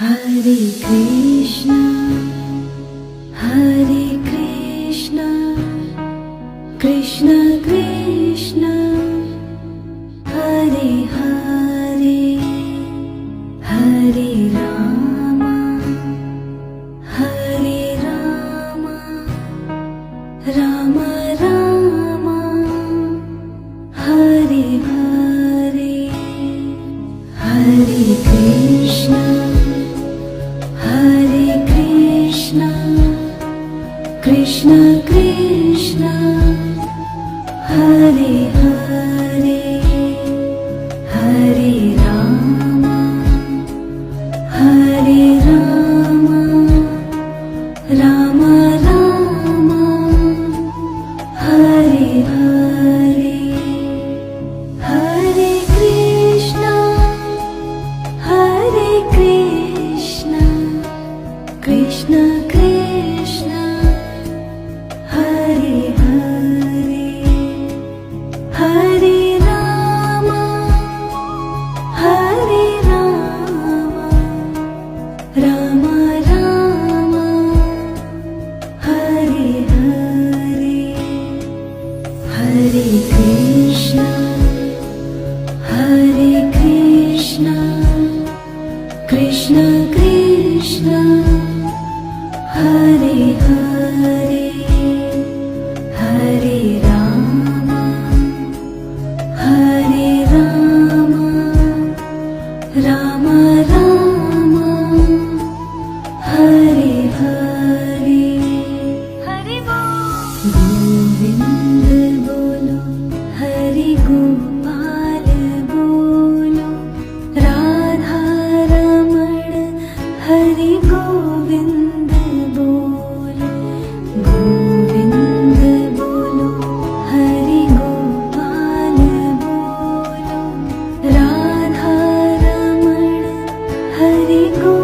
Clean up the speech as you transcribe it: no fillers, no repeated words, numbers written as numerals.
Hare Krishna, Hare Krishna, Krishna Krishna, Hare Hare, Hare Rama, Hare Rama, Rama Rama, Hare Hare, Hare Krishna, Hare Krishna, Krishna Krishna, Hare Hare, Hare Rama, Hare Rama, Rama Rama, Hare Hare, Hare Krishna, Hare Krishna, Krishna Krishna, Hare Hare, Hare Rama, Hare Rama, Rama Rama, Hare Hare, Hare Krishna, Hare Krishna, Krishna Krishna, Hare Hare, Hare Rama, Hare Rama, Rama Rama, Hare Hare, Hare Govind bolo, Hare Gopal bolo, Radha Raman, Hare Govind bolo, Govind bolo, Hare Gopal bolo, Radha Raman, Hare Gopal.